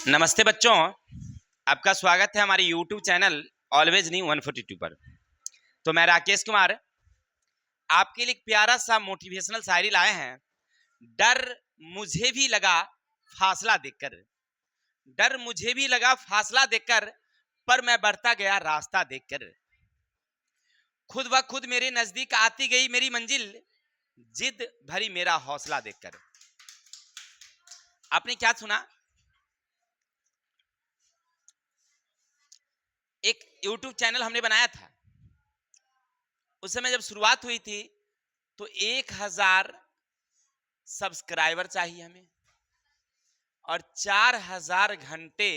नमस्ते बच्चों, आपका स्वागत है हमारे YouTube चैनल ऑलवेज न्यू 142 पर। तो मैं राकेश कुमार आपके लिए एक प्यारा सा मोटिवेशनल शायरी लाए हैं। डर मुझे भी लगा फासला देखकर, डर मुझे भी लगा फासला देखकर, पर मैं बढ़ता गया रास्ता देखकर। खुद ब खुद मेरे नजदीक आती गई मेरी मंजिल, जिद भरी मेरा हौसला देखकर। आपने क्या सुना? एक YouTube चैनल हमने बनाया था। उस समय जब शुरुआत हुई थी तो 1000 सब्सक्राइबर चाहिए हमें और 4000 घंटे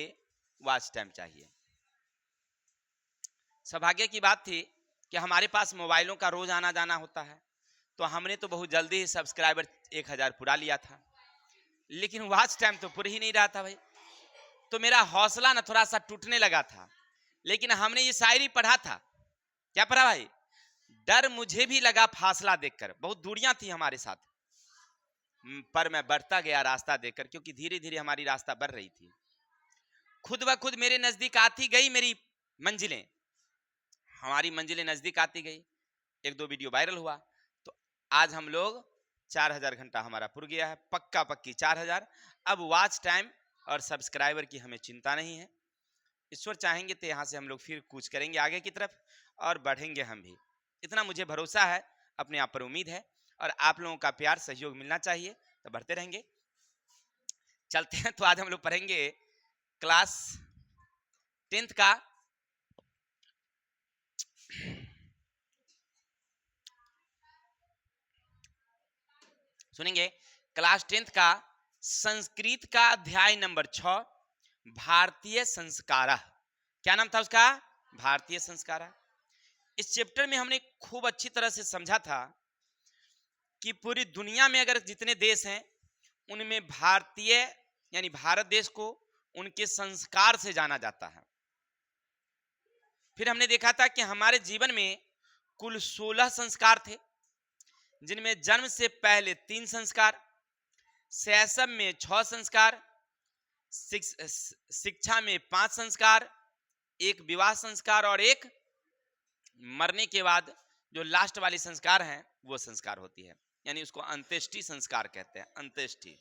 वॉच टाइम चाहिए। सौभाग्य की बात थी कि हमारे पास मोबाइलों का रोज आना जाना होता है, तो हमने तो बहुत जल्दी ही सब्सक्राइबर 1000 पूरा लिया था, लेकिन वॉच टाइम तो पूरा ही नहीं रहा था भाई। तो मेरा हौसला ना थोड़ा सा टूटने लगा था। लेकिन हमने ये शायरी पढ़ा था। क्या पढ़ा भाई? डर मुझे भी लगा फासला देखकर, बहुत दूरियां थी हमारे साथ, पर मैं बढ़ता गया रास्ता देखकर, क्योंकि धीरे धीरे हमारी रास्ता बढ़ रही थी। खुद ब खुद मेरे नजदीक आती गई मेरी मंजिलें, हमारी मंजिलें नजदीक आती गई। एक दो वीडियो वायरल हुआ तो आज हम लोग 4000 घंटा हमारा पुर गया है, पक्का पक्की 4000। अब वॉच टाइम और सब्सक्राइबर की हमें चिंता नहीं है। ईश्वर चाहेंगे तो यहाँ से हम लोग फिर कूच करेंगे आगे की तरफ और बढ़ेंगे हम भी। इतना मुझे भरोसा है, अपने आप पर उम्मीद है, और आप लोगों का प्यार सहयोग मिलना चाहिए, तो बढ़ते रहेंगे। चलते हैं। तो आज हम लोग पढ़ेंगे क्लास 10th का सुनेंगे क्लास 10th का संस्कृत का अध्याय नंबर 6, भारतीय संस्कार। क्या नाम था उसका? भारतीय संस्कार। इस चैप्टर में हमने खूब अच्छी तरह से समझा था कि पूरी दुनिया में अगर जितने देश हैं उनमें भारतीय यानी भारत देश को उनके संस्कार से जाना जाता है। फिर हमने देखा था कि हमारे जीवन में कुल 16 संस्कार थे, जिनमें जन्म से पहले 3 संस्कार, शैशव में 6 संस्कार, शिक्षा में 5 संस्कार, एक विवाह संस्कार और एक मरने के बाद जो लास्ट वाली संस्कार है वो संस्कार होती है, यानी उसको अंत्येष्टि संस्कार कहते हैं। अंत्येष्टि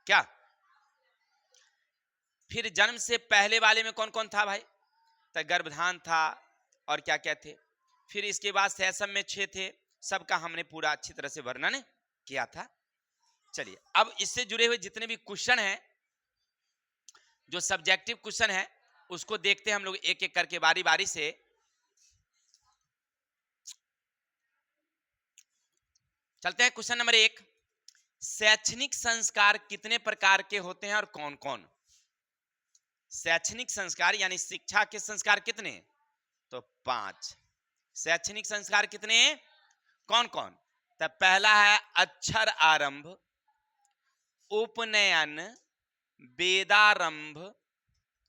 क्या? फिर जन्म से पहले वाले में कौन कौन था भाई? तो गर्भधान था और क्या क्या थे। फिर इसके बाद शैशव में 6 थे, सबका हमने पूरा अच्छी तरह से वर्णन किया था। चलिए अब इससे जुड़े हुए जितने भी क्वेश्चन हैं, जो सब्जेक्टिव क्वेश्चन है, उसको देखते हैं हम लोग एक एक करके बारी बारी से। चलते हैं। क्वेश्चन नंबर 1, शैक्षणिक संस्कार कितने प्रकार के होते हैं और कौन कौन? शैक्षणिक संस्कार यानी शिक्षा के संस्कार कितने? तो 5। शैक्षणिक संस्कार कितने? कौन कौन? तो पहला है अक्षर आरंभ, उपनयन, वेदारंभ,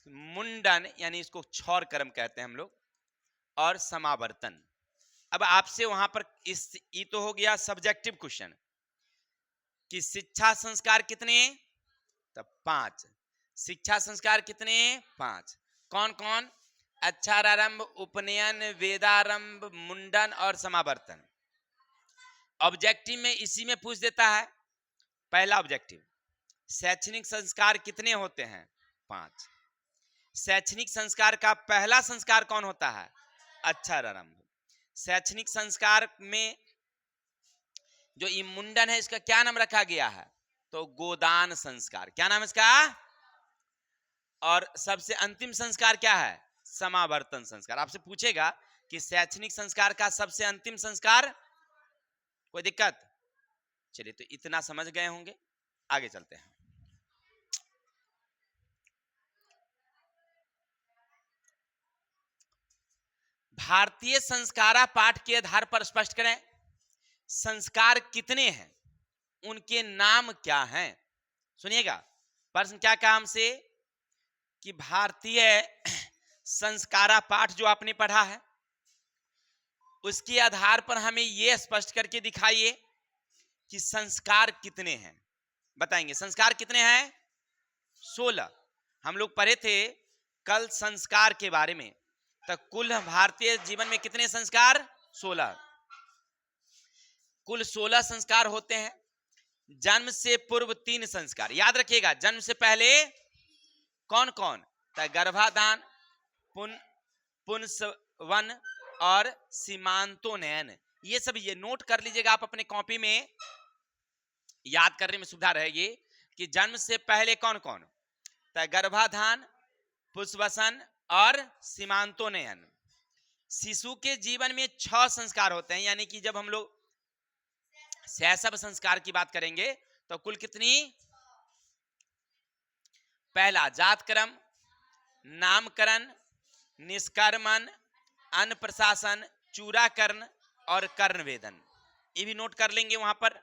मुंडन यानी इसको क्षौर कर्म कहते हैं हम लोग, और समावर्तन। अब आपसे वहां पर ये तो हो गया सब्जेक्टिव क्वेश्चन कि शिक्षा संस्कार कितने? तो 5। शिक्षा संस्कार कितने? 5। कौन कौन? अक्षरारंभ, उपनयन, वेदारंभ, मुंडन और समावर्तन। ऑब्जेक्टिव में इसी में पूछ देता है। पहला ऑब्जेक्टिव, शैक्षणिक संस्कार कितने होते हैं? 5। शैक्षणिक संस्कार का पहला संस्कार कौन होता है? अक्षरारंभ। शैक्षणिक संस्कार में जो ये मुंडन है, इसका क्या नाम रखा गया है? तो गोदान संस्कार। क्या नाम है इसका? और सबसे अंतिम संस्कार क्या है? समावर्तन संस्कार। आपसे पूछेगा कि शैक्षणिक संस्कार का सबसे अंतिम संस्कार, कोई दिक्कत? चलिए तो इतना समझ गए होंगे, आगे चलते हैं। भारतीय संस्कार पाठ के आधार पर स्पष्ट करें, संस्कार कितने हैं, उनके नाम क्या हैं? सुनिएगा, प्रश्न क्या कहा हमसे कि भारतीय संस्कार पाठ जो आपने पढ़ा है उसके आधार पर हमें यह स्पष्ट करके दिखाइए कि संस्कार कितने हैं। बताएंगे संस्कार कितने हैं? 16। हम लोग पढ़े थे कल संस्कार के बारे में। तो कुल भारतीय जीवन में कितने संस्कार? 16। कुल 16 संस्कार होते हैं। जन्म से पूर्व 3 संस्कार याद रखिएगा। जन्म से पहले कौन कौन? तो गर्भाधान, पुंसवन और सीमांतोनयन। ये सब ये नोट कर लीजिएगा आप अपने कॉपी में, याद करने में सुविधा रहेगी कि जन्म से पहले कौन कौन? तो गर्भाधान, पुंसवसन और सीमांतोनयन। शिशु के जीवन में 6 संस्कार होते हैं, यानी कि जब हम लोग शैशव संस्कार की बात करेंगे तो कुल कितनी? पहला जातक्रम, नामकरण, निष्कर्मण, अन्नप्रशासन, चूड़ाकरण और कर्णवेदन। ये भी नोट कर लेंगे वहां पर।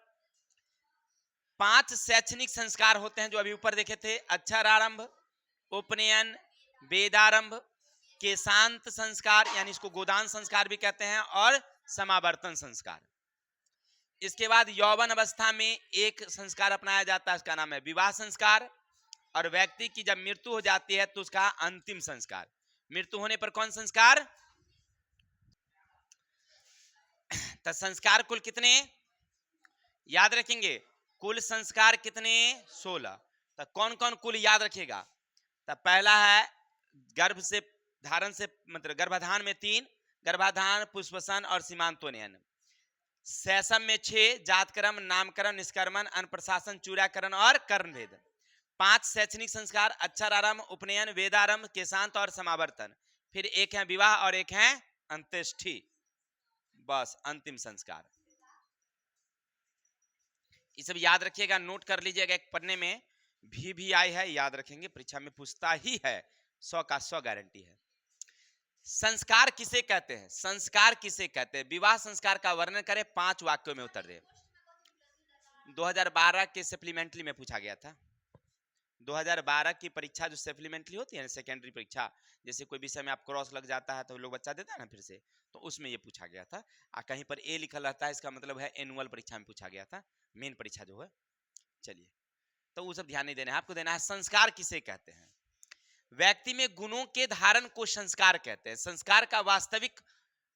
5 शैक्षणिक संस्कार होते हैं जो अभी ऊपर देखे थे। अक्षरारंभ, उपनयन, वेदारंभ, केशांत संस्कार यानी इसको गोदान संस्कार भी कहते हैं, और समावर्तन संस्कार। इसके बाद यौवन अवस्था में एक संस्कार अपनाया जाता है, उसका नाम है विवाह संस्कार। और व्यक्ति की जब मृत्यु हो जाती है तो उसका अंतिम संस्कार। मृत्यु होने पर कौन संस्कार? तो संस्कार कुल कितने याद रखेंगे? कुल संस्कार कितने? 16। तो कौन कौन कुल याद रखेगा? तो पहला है गर्भ से धारण से मतलब गर्भाधान में 3, गर्भाधान, पुष्पसन और सीमांतोनयन। शैशव में 6, जातक्रम, नामकरण, निष्कर्मण, अन्नप्रशासन, चूड़ाकरण और कर्णभेद। 5 शैक्षणिक संस्कार अक्षरारंभ, उपनयन, वेदारंभ, केशांत और समावर्तन। फिर एक है विवाह और एक है अंत्येष्टि, बस अंतिम संस्कार। ये सब याद रखिएगा, नोट कर लीजिएगा। एक पन्ने में भी आई है, याद रखेंगे, परीक्षा में पूछता ही है, 100 का 100 गारंटी है। संस्कार किसे कहते हैं? संस्कार किसे कहते हैं? विवाह संस्कार का वर्णन करें, 5 वाक्यों में उत्तर दे। 2012 के सप्लीमेंट्री में पूछा गया था। 2012 की परीक्षा जो सप्लीमेंट्री होती है ना, सेकेंडरी परीक्षा, जैसे कोई विषय में आप क्रॉस लग जाता है तो लोग बच्चा देता है ना फिर से, तो उसमें ये पूछा गया था। कहीं पर ए लिखा रहता है, इसका मतलब है एनुअल परीक्षा में पूछा गया था, मेन परीक्षा जो है। चलिए, तो वो सब ध्यान नहीं देना है, आपको देना है संस्कार किसे कहते हैं। व्यक्ति में गुणों के धारण को संस्कार कहते हैं। संस्कार का वास्तविक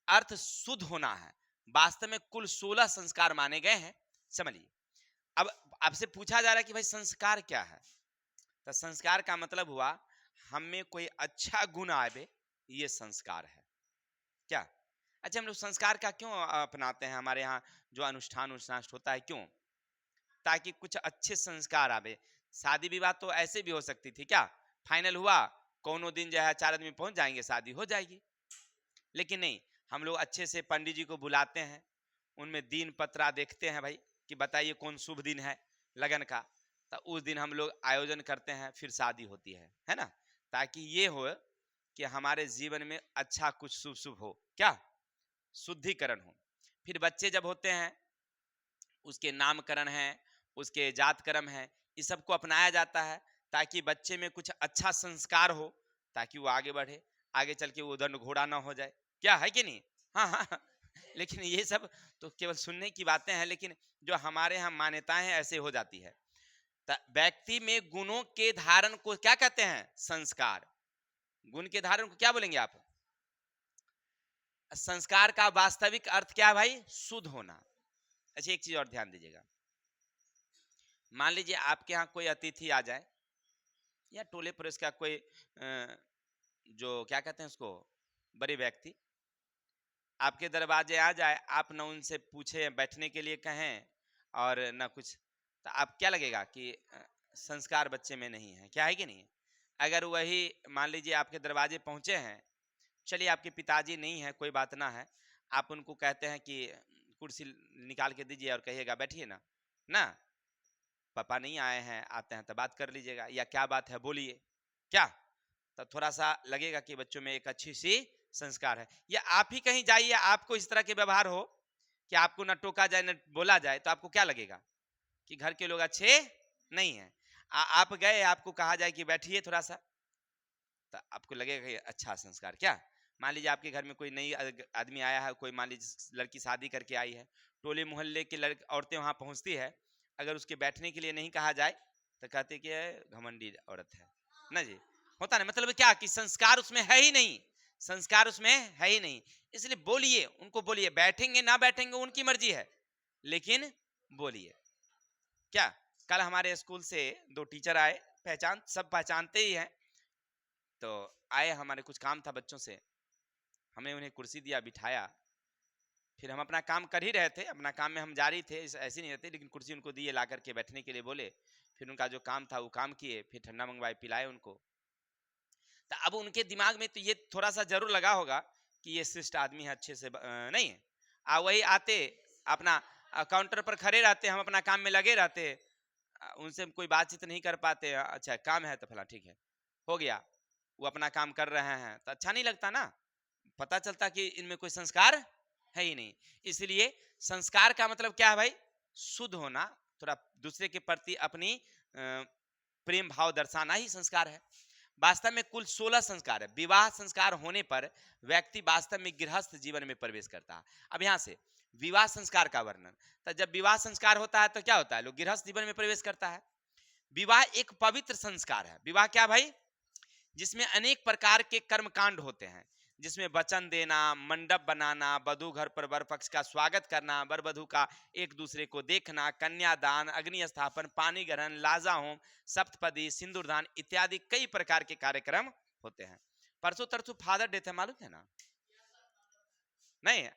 अर्थ शुद्ध होना है। वास्तव में कुल 16 संस्कार माने गए हैं, समझिए। अब आपसे पूछा जा रहा है कि भाई संस्कार क्या है? तो संस्कार का मतलब हुआ हम में कोई अच्छा गुण आवे, ये संस्कार है क्या? अच्छा, हम लोग संस्कार का क्यों अपनाते हैं? हमारे यहाँ जो अनुष्ठान होता है, क्यों? ताकि कुछ अच्छे संस्कार आवे। शादी विवाह तो ऐसे भी हो सकती थी, क्या फाइनल हुआ कोनो दिन जो है 4 आदमी पहुंच जाएंगे, शादी हो जाएगी। लेकिन नहीं, हम लोग अच्छे से पंडित जी को बुलाते हैं, उनमें दिन पत्रा देखते हैं भाई कि बताइए कौन शुभ दिन है लगन का, तो उस दिन हम लोग आयोजन करते हैं, फिर शादी होती है ना। ताकि ये हो कि हमारे जीवन में अच्छा कुछ शुभ शुभ हो, क्या शुद्धिकरण हो। फिर बच्चे जब होते हैं, उसके नामकरण है, उसके जातकर्म है, इस सबको अपनाया जाता है ताकि बच्चे में कुछ अच्छा संस्कार हो, ताकि वो आगे बढ़े, आगे चल के वो दंड घोड़ा ना हो जाए, क्या है कि नहीं? हाँ हाँ। लेकिन ये सब तो केवल सुनने की बातें हैं, लेकिन जो हमारे यहाँ मान्यताएं हैं ऐसे हो जाती है। व्यक्ति में गुणों के धारण को क्या कहते हैं? संस्कार। गुण के धारण को क्या बोलेंगे आप? संस्कार का वास्तविक अर्थ क्या है भाई? शुद्ध होना। अच्छा, एक चीज और ध्यान दीजिएगा। मान लीजिए आपके यहाँ कोई अतिथि आ जाए, या टोले पर इसका कोई जो क्या कहते हैं उसको, बड़े व्यक्ति आपके दरवाजे आ जाए, आप न उनसे पूछे, बैठने के लिए कहें और न कुछ, तो आप क्या लगेगा कि संस्कार बच्चे में नहीं है, क्या है कि नहीं? अगर वही मान लीजिए आपके दरवाजे पहुंचे हैं, चलिए आपके पिताजी नहीं है, कोई बात ना है, आप उनको कहते हैं कि कुर्सी निकाल के दीजिए और कहिएगा बैठिए ना, ना पापा नहीं आए हैं, आते हैं तो बात कर लीजिएगा, या क्या बात है बोलिए, क्या? तो थोड़ा सा लगेगा कि बच्चों में एक अच्छी सी संस्कार है। या आप ही कहीं जाइए, आपको इस तरह के व्यवहार हो कि आपको न टोका जाए न बोला जाए, तो आपको क्या लगेगा कि घर के लोग अच्छे नहीं है। आप गए, आपको कहा जाए कि बैठिए थोड़ा सा, तो आपको लगेगा कि अच्छा संस्कार। क्या मान लीजिए आपके घर में कोई नई आदमी आया है, कोई मान लीजिए लड़की शादी करके आई है, टोले मोहल्ले की औरतें वहां पहुंचती है, अगर उसके बैठने के लिए नहीं कहा जाए तो कहते कि घमंडी औरत है ना जी, होता नहीं, मतलब क्या कि संस्कार उसमें है ही नहीं, संस्कार उसमें है ही नहीं। इसलिए बोलिए, उनको बोलिए, बैठेंगे ना बैठेंगे उनकी मर्जी है, लेकिन बोलिए। क्या कल हमारे स्कूल से 2 टीचर आए, पहचान सब पहचानते ही हैं, तो आए, हमारे कुछ काम था बच्चों से, हमने उन्हें कुर्सी दिया, बिठाया, फिर हम अपना काम कर ही रहे थे, अपना काम में हम जारी थे, ऐसे नहीं रहते, लेकिन कुर्सी उनको दिए ला करके बैठने के लिए बोले, फिर उनका जो काम था वो काम किए, फिर ठंडा मंगवाए पिलाए उनको। तो अब उनके दिमाग में तो ये थोड़ा सा जरूर लगा होगा कि ये शिष्ट आदमी है, अच्छे से नहीं है। वही आते अपना काउंटर पर खड़े रहते, हम अपना काम में लगे रहते, उनसे कोई बातचीत नहीं कर पाते, अच्छा काम है तो फला ठीक है, हो गया, वो अपना काम कर रहे हैं, तो अच्छा नहीं लगता ना, पता चलता कि इनमें कोई संस्कार है ही नहीं। इसलिए संस्कार का मतलब क्या है भाई, शुद्ध होना, थोड़ा दूसरे के प्रति अपनी प्रेम भाव दर्शाना ही संस्कार है। वास्तव में कुल 16 संस्कार है। विवाह संस्कार होने पर व्यक्ति वास्तव में गृहस्थ जीवन में प्रवेश करता है। अब यहाँ से विवाह संस्कार का वर्णन, तो जब विवाह संस्कार होता है तो क्या होता है, लोग गृहस्थ जीवन में प्रवेश करता है। विवाह एक पवित्र संस्कार है। विवाह क्या भाई, जिसमें अनेक प्रकार के कर्म कांड होते हैं, जिसमें वचन देना, मंडप बनाना, वधु घर पर वर पक्ष का स्वागत करना, वर वधु का एक दूसरे को देखना, कन्यादान, अग्नि स्थापन, पानी ग्रहण, लाजा होम, सप्तपदी, सिंदूरदान इत्यादि कई प्रकार के कार्यक्रम होते हैं। परसों तरसों फादर डे थे, मालूम है ना? नहीं,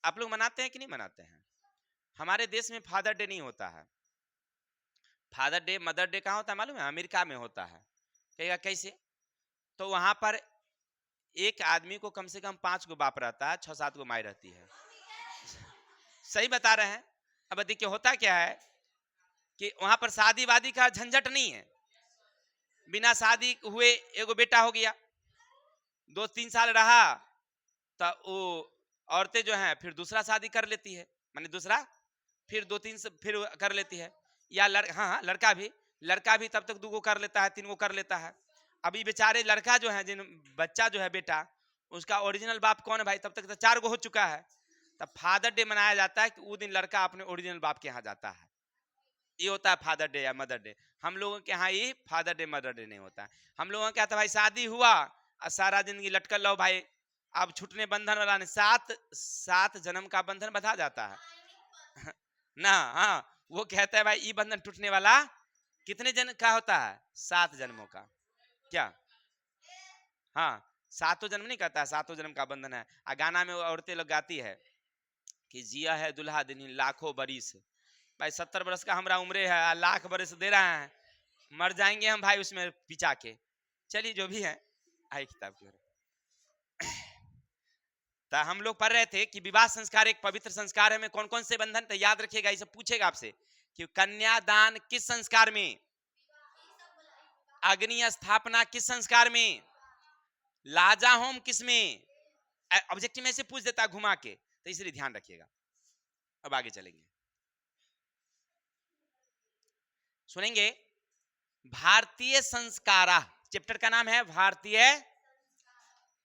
आप लोग मनाते हैं कि नहीं मनाते हैं? हमारे देश में फादर डे नहीं होता है। फादर डे, मदर डे कहाँ होता है मालूम है? अमेरिका में होता है। कहेगा कैसे? तो वहां पर एक आदमी को कम से कम 5 गो बाप रहता है, 6-7 गो माई रहती है। सही बता रहे हैं। अब देखिए होता क्या है कि वहां पर शादी वादी का झंझट नहीं है, बिना शादी हुए एगो बेटा हो गया, 2-3 साल रहा तो वो औरतें जो हैं फिर दूसरा शादी कर लेती है, माने दूसरा फिर 2-3 से फिर कर लेती है, या हाँ लड़का भी तब तक 2 गो कर लेता है, 3 गो कर लेता है। अभी बेचारे लड़का जो है, जिन बच्चा जो है बेटा, उसका ओरिजिनल बाप कौन है भाई, तब तक तो 4 गो हो चुका है। तब फादर डे मनाया जाता है कि वो दिन लड़का अपने ओरिजिनल बाप के यहाँ जाता है। ये होता है फादर डे या मदर डे। हम लोगों के यहाँ ये फादर डे मदर डे नहीं होता है। हम लोगों के यहाँ तो भाई शादी हुआ और सारा जिंदगी लटकल रहो भाई, अब छूटने बंधन वाला नहीं, 7 जन्म का बंधन बधा जाता है ना। हाँ, वो कहता है भाई ये बंधन टूटने वाला कितने जन्म का होता है, 7 जन्मों का। क्या? हाँ, 7 जन्म नहीं कहता है, 7 जन्म का बंधन है। गाना में औरतें लोग गाती है कि जिया है दुल्हा दिन लाखों बरिस, भाई 70 बरस का हमारा उम्र है, लाख बरस दे रहा है, मर जाएंगे हम भाई उसमें पिचा के। चलिए जो भी है, आई किताब की ओर। तो हम लोग पढ़ रहे थे कि विवाह संस्कार एक पवित्र संस्कार है। में कौन कौन से बंधन, तो याद रखिएगा, ये सब पूछेगा आपसे कि कन्यादान किस संस्कार में, अग्नि स्थापना किस संस्कार में, लाजा होम किस में, ऑब्जेक्टिव में से पूछ देता घुमा के, तो इसलिए ध्यान रखिएगा। अब आगे चलेंगे, सुनेंगे भारतीय संस्कारा, चैप्टर का नाम है भारतीय।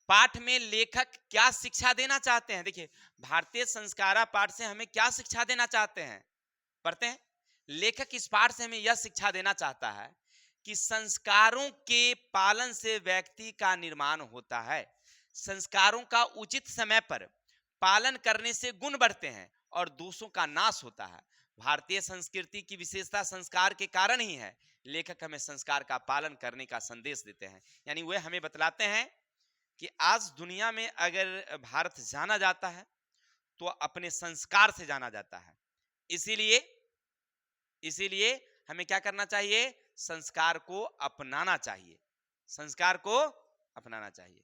पाठ में लेखक क्या शिक्षा देना चाहते हैं, देखिए भारतीय संस्कारा पाठ से हमें क्या शिक्षा देना चाहते हैं, पढ़ते हैं। लेखक इस पाठ से हमें यह शिक्षा देना चाहता है कि संस्कारों के पालन से व्यक्ति का निर्माण होता है। संस्कारों का उचित समय पर पालन करने से गुण बढ़ते हैं और दोषों का नाश होता है। भारतीय संस्कृति की विशेषता संस्कार के कारण ही है। लेखक हमें संस्कार का पालन करने का संदेश देते हैं, यानी वे हमें बतलाते हैं कि आज दुनिया में अगर भारत जाना जाता है तो अपने संस्कार से जाना जाता है। इसीलिए इसीलिए हमें क्या करना चाहिए, संस्कार को अपनाना चाहिए, संस्कार को अपनाना चाहिए।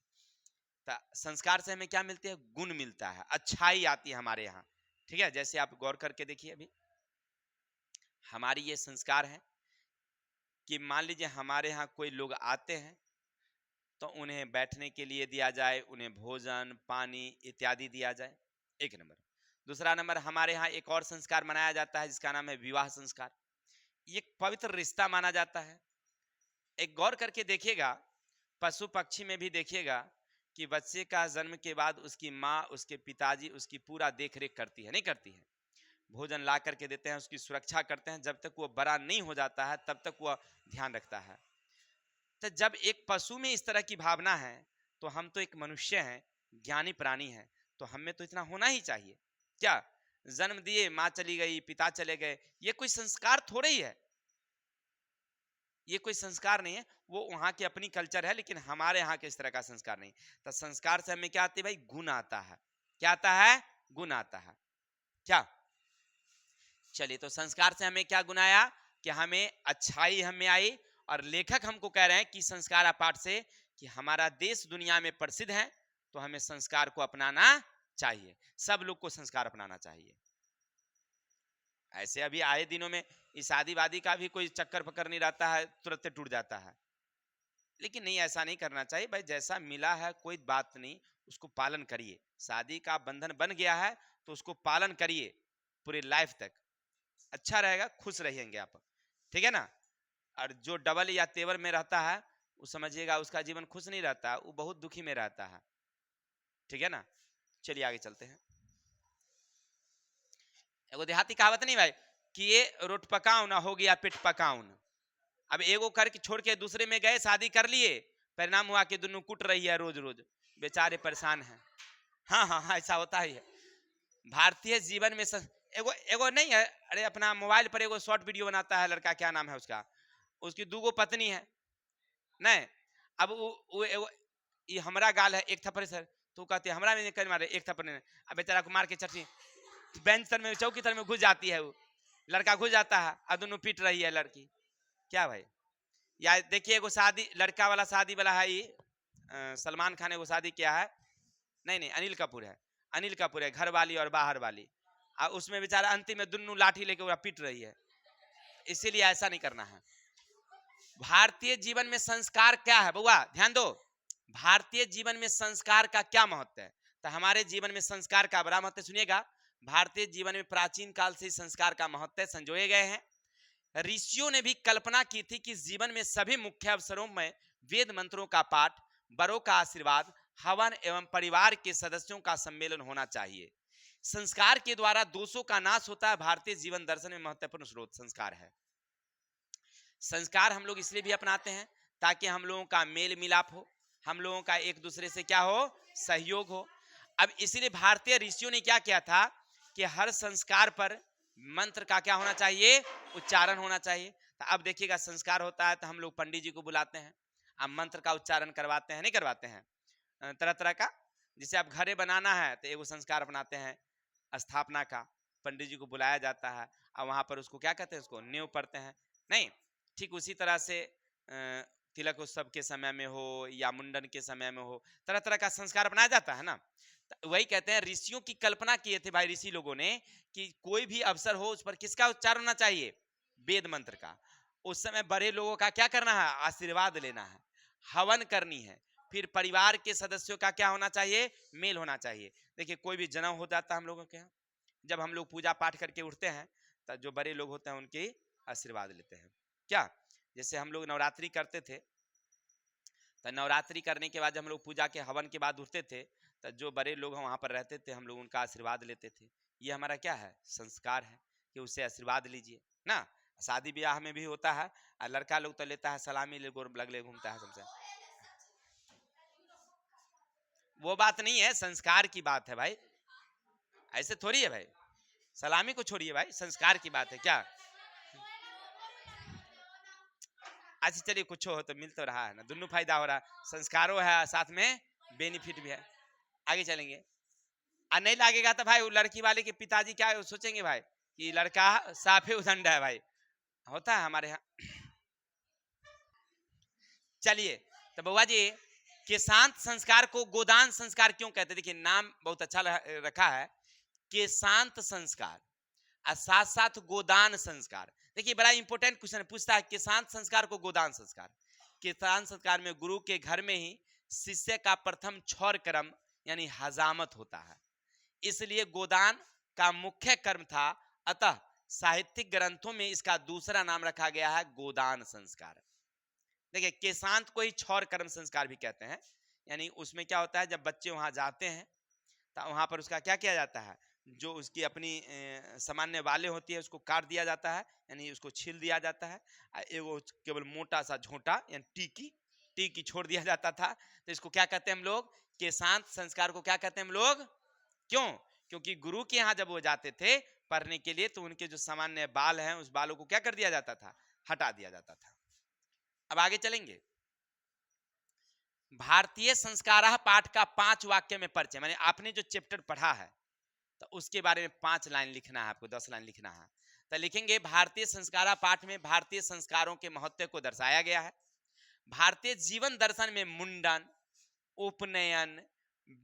तो संस्कार से हमें क्या मिलते हैं, गुण मिलता है, अच्छाई आती है हमारे यहाँ। ठीक है, जैसे आप गौर करके देखिए, अभी हमारी ये संस्कार है कि मान लीजिए हमारे यहाँ कोई लोग आते हैं तो उन्हें बैठने के लिए दिया जाए, उन्हें भोजन पानी इत्यादि दिया जाए, एक नंबर। दूसरा नंबर, हमारे यहाँ एक और संस्कार मनाया जाता है जिसका नाम है विवाह संस्कार। ये पवित्र रिश्ता माना जाता है। एक गौर करके देखिएगा, पशु पक्षी में भी देखिएगा कि बच्चे का जन्म के बाद उसकी माँ, उसके पिताजी उसकी पूरा देख रेख करती है, नहीं करती है, भोजन ला करके देते हैं, उसकी सुरक्षा करते हैं, जब तक वो बड़ा नहीं हो जाता है तब तक वह ध्यान रखता है। तो जब एक पशु में इस तरह की भावना है तो हम तो एक मनुष्य हैं, ज्ञानी प्राणी हैं, तो हमें तो इतना होना ही चाहिए। क्या जन्म दिए, माँ चली गई, पिता चले गए, ये कोई संस्कार थोड़े ही है, ये कोई संस्कार नहीं है। वो वहां की अपनी कल्चर है, लेकिन हमारे यहाँ के इस तरह का संस्कार नहीं। तो संस्कार से हमें क्या आती है भाई? गुण आता है। क्या आता है? गुण आता है। क्या? चलिए, तो संस्कार से हमें क्या गुण आया? कि हमें अच्छाई हमें आई। और लेखक हमको कह रहे हैं कि संस्कार पाठ से कि हमारा देश दुनिया में प्रसिद्ध है, तो हमें संस्कार को अपनाना चाहिए। सब लोग को संस्कार अपनाना चाहिए। ऐसे अभी आए दिनों में इस शादीवादी का भी कोई चक्कर पकड़ नहीं रहता है, तुरंत टूट जाता है। लेकिन नहीं, ऐसा नहीं करना चाहिए भाई। जैसा मिला है कोई बात नहीं, उसको पालन करिए। शादी का बंधन बन गया है तो उसको पालन करिए पूरी लाइफ तक, अच्छा रहेगा, खुश रहेंगे आप। ठीक है ना? और जो डबल या तेवर में रहता है, वो समझिएगा उसका जीवन खुश नहीं रहता, वो बहुत दुखी में रहता है। ठीक है ना? चलिए आगे चलते हैं। एगो देहाती कहावत नहीं भाई कि ये रोट पकाओ ना हो गया पेट पकाउन। अब एगो करके छोड़ के दूसरे में गए, शादी कर लिए, परिणाम हुआ कि दोनों कुट रही है रोज रोज, बेचारे परेशान हैं। हाँ हाँ हाँ, ऐसा होता ही है भारतीय जीवन में। एगो एगो नहीं है, अरे अपना मोबाइल पर एगो शॉर्ट वीडियो बनाता है लड़का, क्या नाम है उसका, उसकी दूगो पत्नी है नहीं। अब वो एगो ये हमरा गाल है एक थप्पड़ सर, तो कहते हमरा में कर मारे एक थप्पड़, अब बेचारा को मार के चटनी बेंच तर में, चौकी तर में घुस जाती है, वो लड़का घुस जाता है और दोनों पीट रही है लड़की। क्या भाई? या देखिए एगो शादी, लड़का वाला शादी वाला है ये, सलमान खान एगो शादी किया है, नहीं नहीं अनिल कपूर है, अनिल कपूर है, घर वाली और बाहर वाली। और उसमें बेचारा अंतिम में दोनों लाठी लेके वो पीट रही है। इसीलिए ऐसा नहीं करना है। भारतीय जीवन में संस्कार क्या है बउआ? ध्यान दो, भारतीय जीवन में संस्कार का क्या महत्व है? तो हमारे जीवन में संस्कार का बड़ा महत्व, सुनिएगा। भारतीय जीवन में प्राचीन काल से संस्कार का महत्व संजोए गए हैं। ऋषियों ने भी कल्पना की थी कि जीवन में सभी मुख्य अवसरों में वेद मंत्रों का पाठ, बड़ों का आशीर्वाद, हवन एवं परिवार के सदस्यों का सम्मेलन होना चाहिए। संस्कार के द्वारा दोषों का नाश होता है। भारतीय जीवन दर्शन में महत्वपूर्ण स्रोत संस्कार है। संस्कार हम लोग इसलिए भी अपनाते हैं ताकि हम लोगों का मेल मिलाप हो, हम लोगों का एक दूसरे से क्या हो? सहयोग हो। अब इसीलिए भारतीय ऋषियों ने क्या किया था कि हर संस्कार पर मंत्र का क्या होना चाहिए? उच्चारण होना चाहिए। तो अब देखिएगा, संस्कार होता है तो हम लोग पंडित जी को बुलाते हैं, अब मंत्र का उच्चारण करवाते हैं, नहीं करवाते हैं? तरह तरह का, जिसे आप घरे बनाना है तो एगो संस्कार अपनाते हैं स्थापना का, पंडित जी को बुलाया जाता है और वहां पर उसको क्या कहते हैं? उसको नींव पढ़ते हैं, नहीं? ठीक उसी तरह से तिलक उत्सव के समय में हो या मुंडन के समय में हो, तरह तरह का संस्कार अपनाया जाता है ना। तो वही कहते हैं, ऋषियों की कल्पना किए थे भाई ऋषि लोगों ने कि कोई भी अवसर हो उस पर किसका उच्चारण होना चाहिए? वेद मंत्र का। उस समय बड़े लोगों का क्या करना है? आशीर्वाद लेना है, हवन करनी है। फिर परिवार के सदस्यों का क्या होना चाहिए? मेल होना चाहिए। देखिए, कोई भी जन्म हो जाता है हम लोगों के यहाँ, जब हम लोग पूजा पाठ करके उठते हैं तो जो बड़े लोग होते हैं उनके आशीर्वाद लेते हैं। क्या? जैसे हम लोग नवरात्रि करते थे, तो नवरात्रि करने के बाद जब हम लोग पूजा के हवन के बाद उठते थे, तो जो बड़े लोग वहां पर रहते थे हम लोग उनका आशीर्वाद लेते थे। ये हमारा क्या है? संस्कार है कि उससे आशीर्वाद लीजिए ना। शादी ब्याह में भी होता है, और लड़का लोग तो लेता है सलामी ले लगले घूमता है सबसे। वो बात नहीं है, संस्कार की बात है भाई, ऐसे थोड़ी है भाई। सलामी को छोड़िए भाई, संस्कार की बात है। क्या? अच्छा चलिए, कुछ हो तो मिल तो रहा है ना, दोनों फायदा हो रहा है, संस्कारों है साथ में बेनिफिट भी है। आगे चलेंगे। और नहीं लागेगा तो भाई वो लड़की वाले के पिताजी क्या सोचेंगे भाई कि लड़का साफे उदंड है भाई, होता है हमारे यहाँ। चलिए, तो बउआ जी, केशांत संस्कार को गोदान संस्कार क्यों कहते हैं? देखिए, नाम बहुत अच्छा रखा है, केशांत संस्कार और साथ साथ गोदान संस्कार। देखिए, बड़ा इंपॉर्टेंट क्वेश्चन पूछता है, केशांत संस्कार को गोदान संस्कार। केशांत संस्कार में गुरु के घर में ही शिष्य का प्रथम क्षौर कर्म यानी हजामत होता है, इसलिए गोदान का मुख्य कर्म था। अतः साहित्यिक ग्रंथों में इसका दूसरा नाम रखा गया है गोदान संस्कार। देखिए, केशांत को ही क्षौर कर्म संस्कार भी कहते हैं। यानी उसमें क्या होता है, जब बच्चे वहां जाते हैं तो वहां पर उसका क्या किया जाता है? जो उसकी अपनी सामान्य वाले होती है उसको काट दिया जाता है, यानी उसको छील दिया जाता है। एगो केवल मोटा सा झोंटा यानी टीकी मिट्टी की छोड़ दिया जाता था। तो इसको क्या कहते हैं हम लोग, केशांत संस्कार को क्या कहते हैं हम लोग। क्यों? क्योंकि गुरु के यहाँ जब वो जाते थे पढ़ने के लिए तो उनके जो सामान्य बाल हैं उस बालों को क्या कर दिया जाता था, हटा दिया जाता था। अब आगे चलेंगे। भारतीय संस्कार पाठ का 5 वाक्य में परिचय, माने आपने जो चैप्टर पढ़ा है तो उसके बारे में 5 लाइन लिखना है, आपको 10 लाइन लिखना है। तो लिखेंगे भारतीय संस्कार पाठ में भारतीय संस्कारों के महत्व को दर्शाया गया है। भारतीय जीवन दर्शन में मुंडन, उपनयन,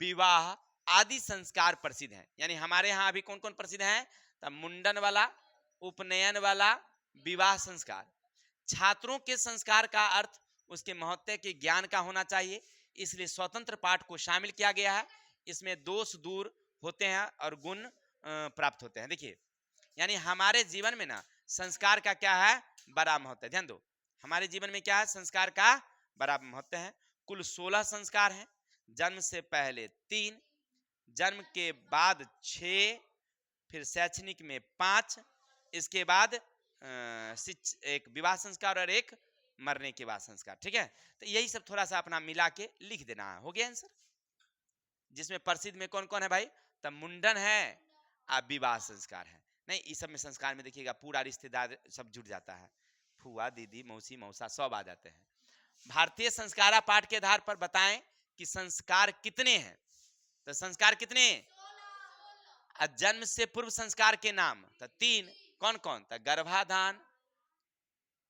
विवाह आदि संस्कार प्रसिद्ध हैं। यानी हमारे यहाँ अभी कौन कौन प्रसिद्ध हैं, तो मुंडन वाला, उपनयन वाला, विवाह संस्कार। छात्रों के संस्कार का अर्थ उसके महत्व के ज्ञान का होना चाहिए, इसलिए स्वतंत्र पाठ को शामिल किया गया है। इसमें दोष दूर होते हैं और गुण प्राप्त होते हैं। देखिए, यानी हमारे जीवन में ना संस्कार का क्या है, बड़ा महत्व है। ध्यान दो, हमारे जीवन में क्या है, संस्कार का बड़ा महत्व है। कुल 16 संस्कार हैं। जन्म से पहले 3, जन्म के बाद 6, फिर शैक्षणिक में 5, इसके बाद एक विवाह संस्कार और एक मरने के बाद संस्कार। ठीक है, तो यही सब थोड़ा सा अपना मिला के लिख देना है, हो गया आंसर। जिसमें प्रसिद्ध में कौन कौन है भाई, तब मुंडन है और विवाह संस्कार है। नहीं, इस सब में संस्कार में देखिएगा पूरा रिश्तेदार सब जुट जाता है, फुआ, दीदी, मौसी, मौसा सब आ जाते हैं। भारतीय संस्कार पाठ के आधार पर बताएं कि संस्कार कितने हैं। तो संस्कार कितने, जन्म से पूर्व संस्कार के नाम तो 3, कौन कौन, तो गर्भाधान,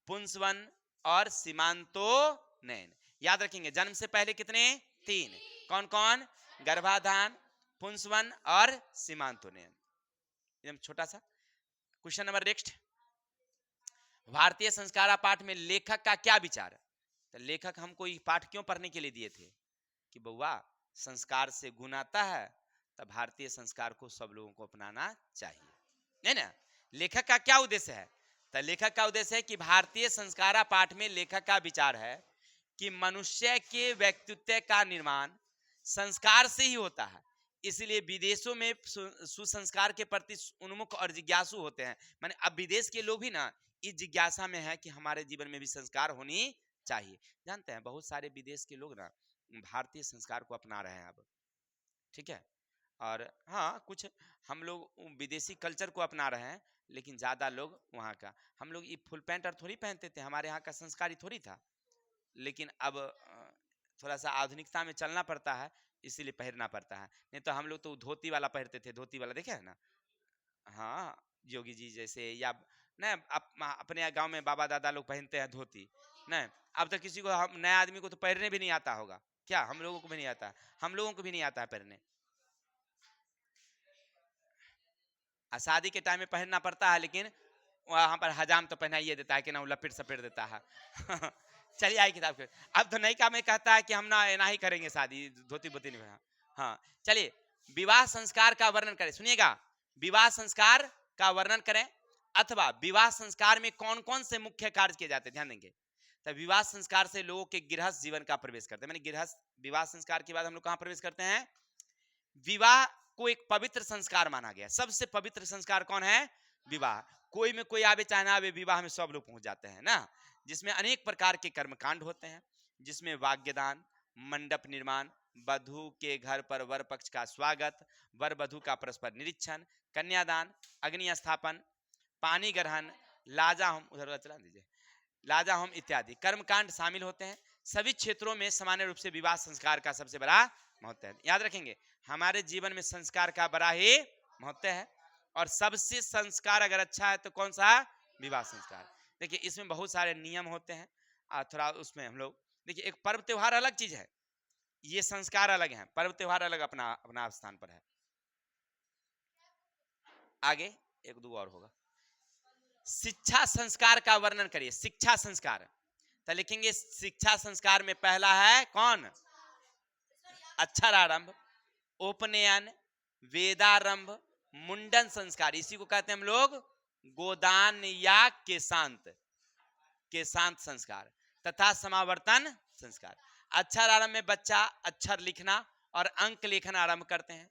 पुंसवन और सीमांतोनयन। याद रखेंगे, जन्म से पहले कितने, 3, कौन कौन, गर्भाधान, पुंसवन और सीमांतोनयन। एकदम छोटा सा क्वेश्चन नंबर नेक्स्ट। भारतीय संस्कार पाठ में लेखक का क्या विचार। तो लेखक हमको ये पाठ क्यों पढ़ने के लिए दिए थे कि बउआ संस्कार से गुण आता है, तब भारतीय संस्कार को सब लोगों को अपनाना चाहिए, नहीं ना। लेखक का क्या उद्देश्य है, तो लेखक का उद्देश्य है कि भारतीय संस्कार पाठ में लेखक का विचार है कि मनुष्य के व्यक्तित्व का निर्माण संस्कार से ही होता है, इसलिए विदेशों में सुसंस्कार के प्रति उन्मुख और जिज्ञासु होते हैं। माने अब विदेश के लोग भी ना इस जिज्ञासा में है कि हमारे जीवन में भी संस्कार होनी चाहिए। जानते हैं बहुत सारे विदेश के लोग ना भारतीय संस्कार को अपना रहे हैं अब, ठीक है। और हाँ, कुछ हम लोग विदेशी कल्चर को अपना रहे हैं, लेकिन ज्यादा लोग वहाँ का। हम लोग ये फुल पैंट और थोड़ी पहनते थे, हमारे यहाँ का संस्कार ही थोड़ी था, लेकिन अब थोड़ा सा आधुनिकता में चलना पड़ता है, इसीलिए पहनना पड़ता है। नहीं तो हम लोग तो धोती वाला पहनते थे, धोती वाला देखे है ना, हाँ, योगी जी जैसे, या न अपने गांव में बाबा दादा लोग पहनते हैं धोती। नहीं, अब तो किसी को, हम नया आदमी को तो पहनने भी नहीं आता होगा क्या, हम लोगों को भी नहीं आता, हम लोगों को भी नहीं आता है पहनने। शादी के टाइम में पहनना पड़ता है, लेकिन वहां पर हजाम तो पहनाइए देता है कि ना, वो लपेट सपेट देता है। चलिए आई किताब के, अब तो नई का में कहता है कि हम ना ही करेंगे शादी, धोती बोती नहीं पहना। हाँ, चलिए विवाह संस्कार का वर्णन करें, सुनिएगा, विवाह संस्कार का वर्णन करें, अथवा विवाह संस्कार में कौन कौन से मुख्य कार्य किए जाते हैं, ध्यान देंगे। तो विवाह संस्कार से लोगों के गृहस्थ जीवन का प्रवेश करते हैं, मैंने गृहस्थ, विवाह संस्कार के बाद हम लोग कहां प्रवेश करते हैं, विवाह को एक पवित्र संस्कार माना गया। सबसे पवित्र संस्कार कौन है, विवाह। कोई में कोई आवे चाहे ना आवे, विवाह में सब लोग पहुंच जाते हैं ना, जिसमें अनेक प्रकार के कर्मकांड होते हैं, जिसमें वाग्यदान, मंडप निर्माण, वधु के घर पर वर पक्ष का स्वागत, वर वधु का परस्पर निरीक्षण, कन्यादान, अग्नि स्थापन, पानी ग्रहण, लाजा होम, उधर चला दीजिए, लाजा होम इत्यादि कर्मकांड शामिल होते हैं। सभी क्षेत्रों में सामान्य रूप से विवाह संस्कार का सबसे बड़ा महत्व है। याद रखेंगे, हमारे जीवन में संस्कार का बड़ा ही महत्व है, और सबसे संस्कार अगर अच्छा है तो कौन सा, विवाह संस्कार। देखिए इसमें बहुत सारे नियम होते हैं, और थोड़ा उसमें हम लोग देखिए, एक पर्व त्योहार अलग चीज है, ये संस्कार अलग है, पर्व त्योहार अलग अपना अपना स्थान पर है। आगे एक दो और होगा। शिक्षा संस्कार का वर्णन करिए, शिक्षा संस्कार, तो लिखेंगे शिक्षा संस्कार में पहला है कौन, अक्षरारंभ, उपनयन, वेदारंभ, मुंडन संस्कार, इसी को कहते हैं हम लोग गोदान या केशांत संस्कार, तथा समावर्तन संस्कार। अक्षरारंभ में बच्चा अक्षर लिखना और अंक लिखना आरंभ करते हैं।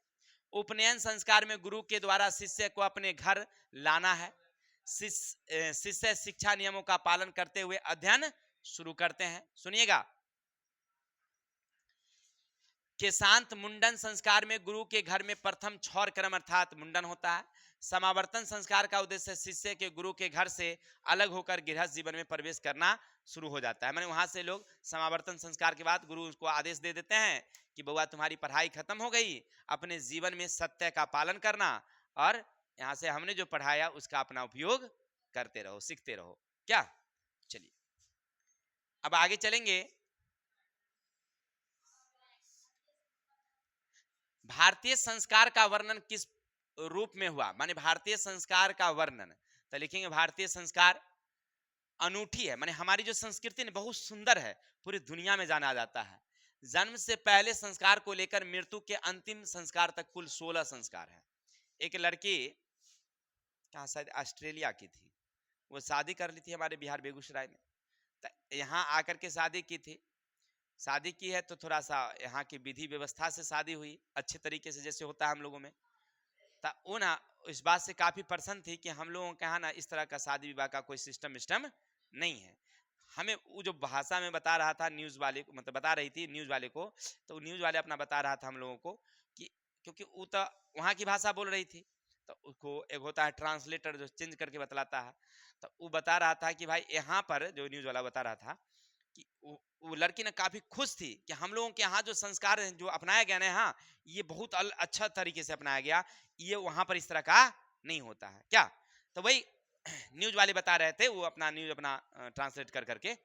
उपनयन संस्कार में गुरु के द्वारा शिष्य को अपने घर लाना है। शिष्य शिक्षा नियमों का पालन करते हुए अध्ययन शुरू करते हैं। सुनिएगा, केशांत मुंडन संस्कार में गुरु के घर में प्रथम क्षौर कर्म अर्थात मुंडन होता है। समावर्तन संस्कार का उद्देश्य शिष्य के गुरु के घर से अलग होकर गृहस्थ जीवन में प्रवेश करना शुरू हो जाता है। माने वहां से लोग समावर्तन संस्कार के बाद गुरु उसको आदेश दे देते हैं कि बउआ तुम्हारी पढ़ाई खत्म हो गई, अपने जीवन में सत्य का पालन करना और यहाँ से हमने जो पढ़ाया उसका अपना उपयोग करते रहो, सीखते रहो। क्या? चलिए अब आगे चलेंगे। भारतीय संस्कार का वर्णन किस रूप में हुआ? माने भारतीय संस्कार का वर्णन तो लिखेंगे भारतीय संस्कार अनूठी है, माने हमारी जो संस्कृति बहुत सुंदर है, पूरी दुनिया में जाना जाता है। जन्म से पहले संस्कार को लेकर मृत्यु के अंतिम संस्कार तक कुल 16 संस्कार है। एक लड़की कहाँ शायद ऑस्ट्रेलिया की थी, वो शादी कर ली थी हमारे बिहार बेगूसराय में, यहाँ आकर के शादी की थी। शादी की है तो थोड़ा सा यहाँ की विधि व्यवस्था से शादी हुई, अच्छे तरीके से जैसे होता है हम लोगों में। वो ना इस बात से काफी प्रसन्न थी कि हम लोगों के यहाँ ना इस तरह का शादी विवाह का कोई सिस्टम नहीं है। हमें वो जो भाषा में बता रहा था न्यूज वाले को, मतलब बता रही थी न्यूज वाले को, तो न्यूज वाले अपना बता रहा था हम लोगों को कि क्योंकि वो तो वहाँ की भाषा बोल रही थी, तो उसको एक होता है ट्रांसलेटर जो चेंज करके बतलाता है, तो वो बता रहा था कि भाई यहाँ पर जो न्यूज वाला बता रहा था कि वो लड़की ना काफी खुश थी कि हम लोगों के यहाँ जो संस्कार है जो अपनाया गया ना, हाँ ये बहुत अच्छा तरीके से अपनाया गया, ये वहां पर इस तरह का नहीं होता है। क्या? तो वही न्यूज वाले बता रहे थे, वो अपना न्यूज अपना ट्रांसलेट कर करके।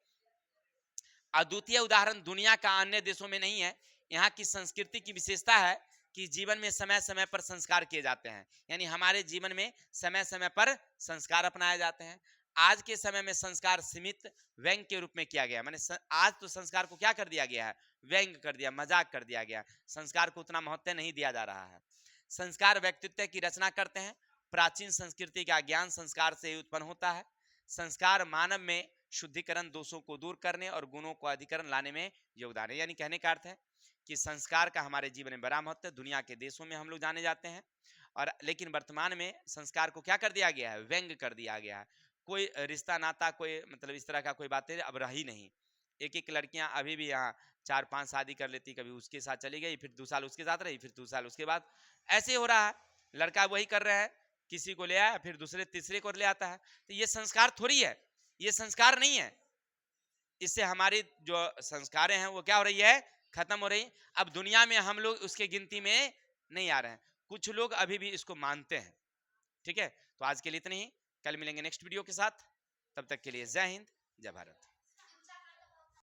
अद्वितीय उदाहरण दुनिया का अन्य देशों में नहीं है। यहाँ की संस्कृति की विशेषता है कि जीवन में समय समय पर संस्कार किए जाते हैं, यानी हमारे जीवन में समय समय पर संस्कार अपनाए जाते हैं। आज के समय में संस्कार सीमित व्यंग के रूप में किया गया, माने आज तो संस्कार को क्या कर दिया गया है? व्यंग कर दिया, मजाक कर दिया गया। संस्कार को उतना महत्व नहीं दिया जा रहा है। संस्कार व्यक्तित्व की रचना करते हैं। प्राचीन संस्कृति का ज्ञान संस्कार से ही उत्पन्न होता है। संस्कार मानव में शुद्धिकरण, दोषों को दूर करने और गुणों को अधिकरण लाने में योगदान है। यानी कहने का अर्थ है कि संस्कार का हमारे जीवन में बड़ा महत्व है। दुनिया के देशों में हम लोग जाने जाते हैं, और लेकिन वर्तमान में संस्कार को क्या कर दिया गया है? व्यंग कर दिया गया है। कोई रिश्ता नाता, कोई मतलब इस तरह का कोई बातें अब रही नहीं। एक एक लड़कियां अभी भी यहाँ 4-5 शादी कर लेती, कभी उसके साथ चली गई, फिर 2 साल उसके साथ रही, फिर 2 साल उसके बाद, ऐसे हो रहा है। लड़का वही कर रहा है, किसी को ले आया फिर दूसरे तीसरे को ले आता है। तो ये संस्कार थोड़ी है, ये संस्कार नहीं है। इससे हमारी जो संस्कारें हैं वो क्या हो रही है? खत्म हो रही। अब दुनिया में हम लोग उसके गिनती में नहीं आ रहे हैं, कुछ लोग अभी भी इसको मानते हैं। ठीक है, तो आज के लिए इतना ही। कल मिलेंगे नेक्स्ट वीडियो के साथ, तब तक के लिए जय हिंद, जय भारत।